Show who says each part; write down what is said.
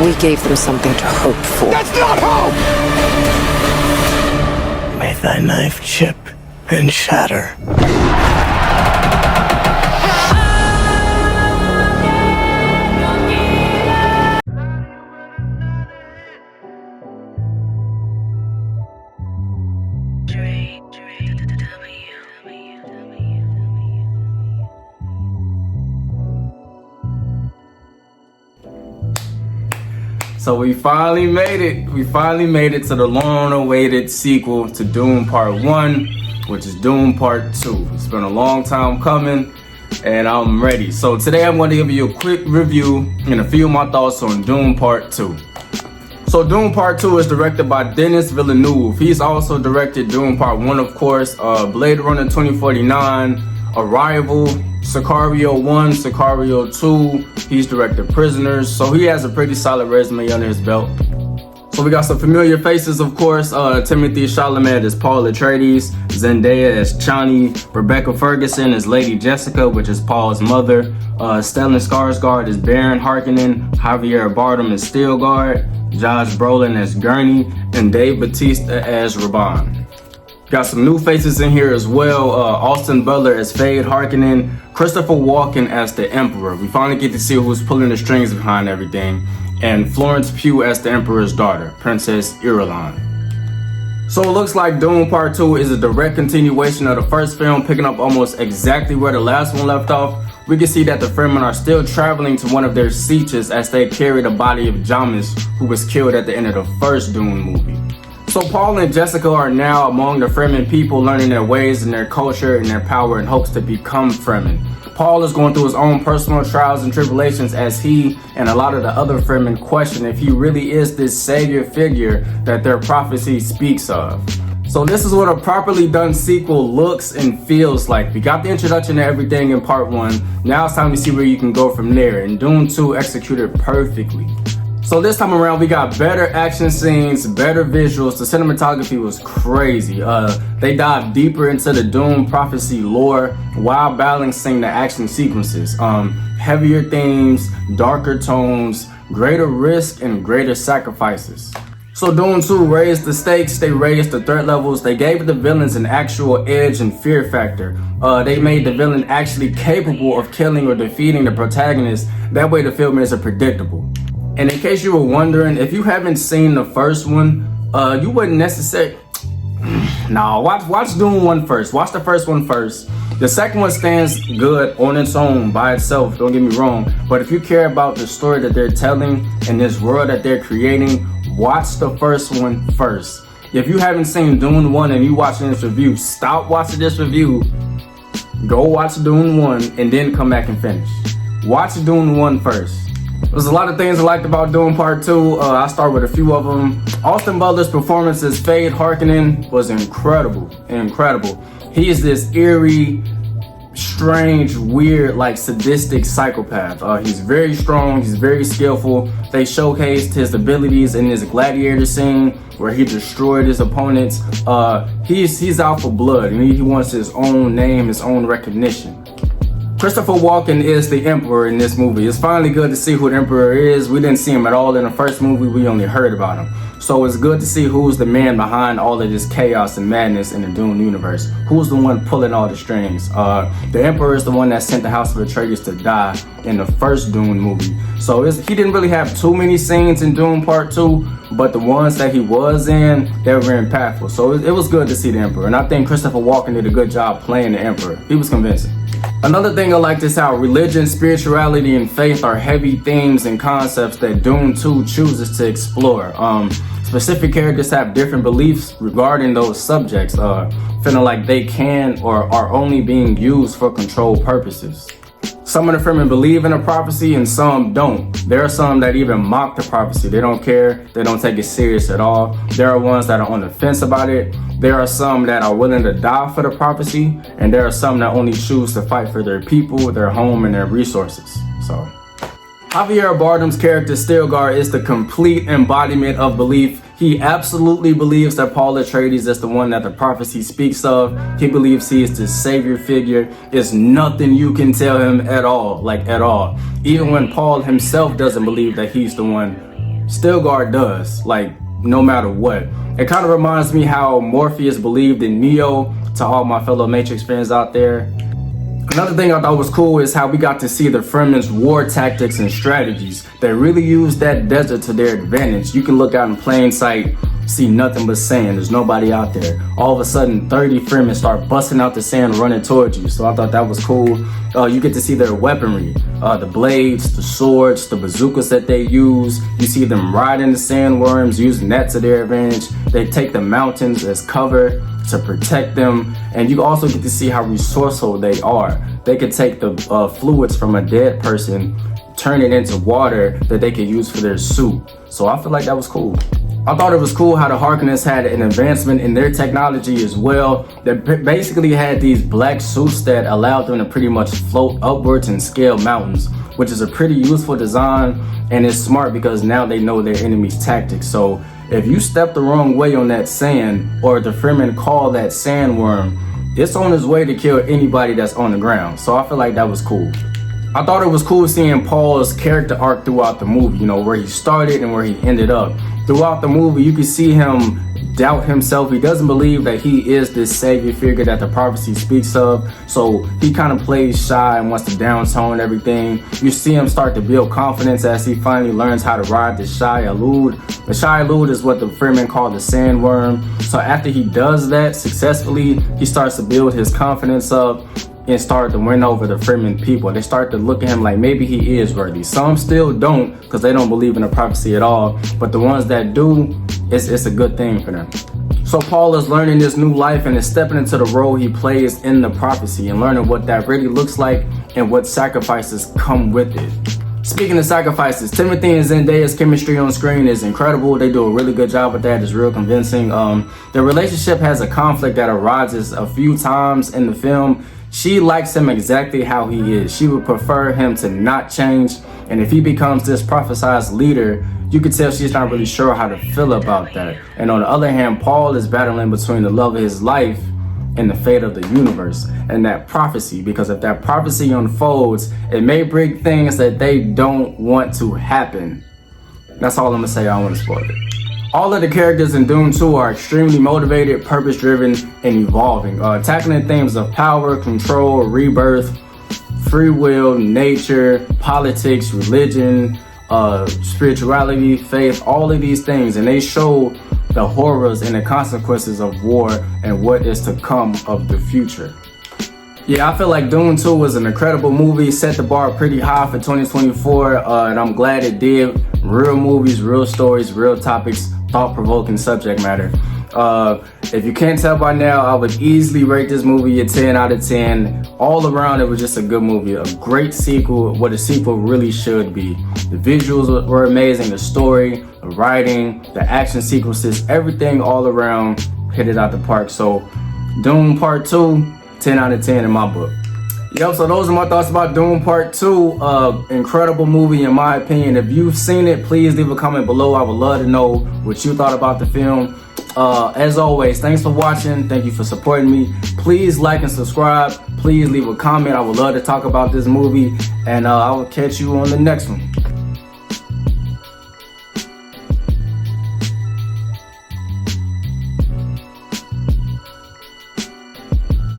Speaker 1: We gave them something to hope for.
Speaker 2: That's not hope!
Speaker 3: May thy knife chip and shatter.
Speaker 4: So we finally made it. We finally made it to the long-awaited sequel to Dune Part 1, which is Dune Part 2. It's been a long time coming, and I'm ready. So today I'm going to give you a quick review and a few of my thoughts on Dune Part 2. So Dune Part 2 is directed by Denis Villeneuve. He's also directed Dune Part 1, of course, Blade Runner 2049, Arrival, Sicario 1, Sicario 2. He's directed Prisoners, so he has a pretty solid resume under his belt. So we got some familiar faces, of course. Timothée Chalamet as Paul Atreides, Zendaya as Chani, Rebecca Ferguson as Lady Jessica, which is Paul's mother, Stellan Skarsgård as Baron Harkonnen, Javier Bardem as Stilgar, Josh Brolin as Gurney, and Dave Bautista as Raban. Got some new faces in here as well. Austin Butler as Fade Harkonnen, Christopher Walken as the Emperor. We finally get to see who's pulling the strings behind everything. And Florence Pugh as the Emperor's daughter, Princess Irulan. So it looks like Dune Part 2 is a direct continuation of the first film, picking up almost exactly where the last one left off. We can see that the Fremen are still traveling to one of their sieges as they carry the body of Jamis, who was killed at the end of the first Dune movie. So Paul and Jessica are now among the Fremen people, learning their ways and their culture and their power in hopes to become Fremen. Paul is going through his own personal trials and tribulations as he and a lot of the other Fremen question if he really is this savior figure that their prophecy speaks of. So this is what a properly done sequel looks and feels like. We got the introduction to everything in Part 1. Now it's time to see where you can go from there, and Dune 2 executed perfectly. So this time around, we got better action scenes, better visuals. The cinematography was crazy. They dived deeper into the Dune prophecy lore while balancing the action sequences. Heavier themes, darker tones, greater risk, and greater sacrifices. So Dune 2 raised the stakes, they raised the threat levels, they gave the villains an actual edge and fear factor. They made the villain actually capable of killing or defeating the protagonist. That way the film isn't predictable. And in case you were wondering, if you haven't seen the first one, you wouldn't necessarily... Nah, watch Dune 1 first. Watch the first one first. The second one stands good on its own by itself, don't get me wrong. But if you care about the story that they're telling and this world that they're creating, watch the first one first. If you haven't seen Dune 1 and you watching this review, stop watching this review. Go watch Dune 1 and then come back and finish. Watch Dune 1 first. There's a lot of things I liked about Dune Part 2. I'll start with a few of them. Austin Butler's performance as Fade Harkonnen was incredible. He is this eerie, strange, weird, like sadistic psychopath. He's very strong, he's very skillful. They showcased his abilities in this gladiator scene where he destroyed his opponents. He's out for blood and he wants his own name, his own recognition. Christopher Walken is the Emperor in this movie. It's finally good to see who the Emperor is. We didn't see him at all in the first movie. We only heard about him. So it's good to see who's the man behind all of this chaos and madness in the Dune universe. Who's the one pulling all the strings? The Emperor is the one that sent the House of Atreides to die in the first Dune movie. So he didn't really have too many scenes in Dune Part 2, but the ones that he was in, they were impactful. So it was good to see the Emperor. And I think Christopher Walken did a good job playing the Emperor. He was convincing. Another thing I liked is how religion, spirituality, and faith are heavy themes and concepts that Dune 2 chooses to explore. Specific characters have different beliefs regarding those subjects, feeling like they can or are only being used for control purposes. Some of the Fremen believe in a prophecy and some don't. There are some that even mock the prophecy. They don't care. They don't take it serious at all. There are ones that are on the fence about it. There are some that are willing to die for the prophecy. And there are some that only choose to fight for their people, their home, and their resources. So Javier Bardem's character Stilgar is the complete embodiment of belief. He absolutely believes that Paul Atreides is the one that the prophecy speaks of. He believes he is the savior figure. It's nothing you can tell him at all, like at all. Even when Paul himself doesn't believe that he's the one Stilgar does, like, no matter what. It kind of reminds me how Morpheus believed in Neo, to all my fellow Matrix fans out there. Another thing I thought was cool is how we got to see the Fremen's war tactics and strategies. They really used that desert to their advantage. You can look out in plain sight, see nothing but sand. There's nobody out there. All of a sudden, 30 Fremen start busting out the sand, running towards you. So I thought that was cool. You get to see their weaponry, the blades, the swords, the bazookas that they use. You see them riding the sandworms, using that to their advantage. They take the mountains as cover to protect them, and you also get to see how resourceful they are. They could take the fluids from a dead person, turn it into water that they could use for their soup. So I feel like that was cool. I thought it was cool how the Harkonnens had an advancement in their technology as well. They basically had these black suits that allowed them to pretty much float upwards and scale mountains, which is a pretty useful design, and it's smart because now they know their enemy's tactics. So if you step the wrong way on that sand, or the Fremen call that sandworm, it's on its way to kill anybody that's on the ground. So I feel like that was cool. I thought it was cool seeing Paul's character arc throughout the movie, you know, where he started and where he ended up. Throughout the movie, you can see him doubt himself. He doesn't believe that he is this savior figure that the prophecy speaks of. So he kind of plays shy and wants to downtone everything. You see him start to build confidence as he finally learns how to ride the Shai-Hulud. The Shai-Hulud is what the Fremen call the sandworm. So after he does that successfully, he starts to build his confidence up and start to win over the Fremen people. They start to look at him like maybe he is worthy. Some still don't, because they don't believe in the prophecy at all. But the ones that do, it's a good thing for them. So Paul is learning this new life and is stepping into the role he plays in the prophecy and learning what that really looks like and what sacrifices come with it. Speaking of sacrifices, Timothy and Zendaya's chemistry on screen is incredible. They do a really good job with that. It's real convincing. Their relationship has a conflict that arises a few times in the film. She likes him exactly how he is. She would prefer him to not change. And if he becomes this prophesized leader, you could tell she's not really sure how to feel about that. And on the other hand, Paul is battling between the love of his life and the fate of the universe and that prophecy. Because if that prophecy unfolds, it may bring things that they don't want to happen. That's all I'm gonna say. I don't want to spoil it. All of the characters in Dune 2 are extremely motivated, purpose-driven, and evolving, tackling themes of power, control, rebirth, free will, nature, politics, religion, spirituality, faith, all of these things. And they show the horrors and the consequences of war and what is to come of the future. Yeah, I feel like Dune 2 was an incredible movie, set the bar pretty high for 2024, and I'm glad it did. Real movies, real stories, real topics, thought-provoking subject matter. If you can't tell by now, I would easily rate this movie a 10 out of 10. All around, it was just a good movie, a great sequel, what a sequel really should be. The visuals were amazing, the story, the writing, the action sequences, everything all around hit it out the park. So Dune Part 2, 10 out of 10 in my book. Yo, so those are my thoughts about Dune Part 2. Incredible movie in my opinion. If you've seen it, please leave a comment below. I would love to know what you thought about the film. As always, thanks for watching. Thank you for supporting me. Please like and subscribe. Please leave a comment. I would love to talk about this movie. And I will catch you on the next one.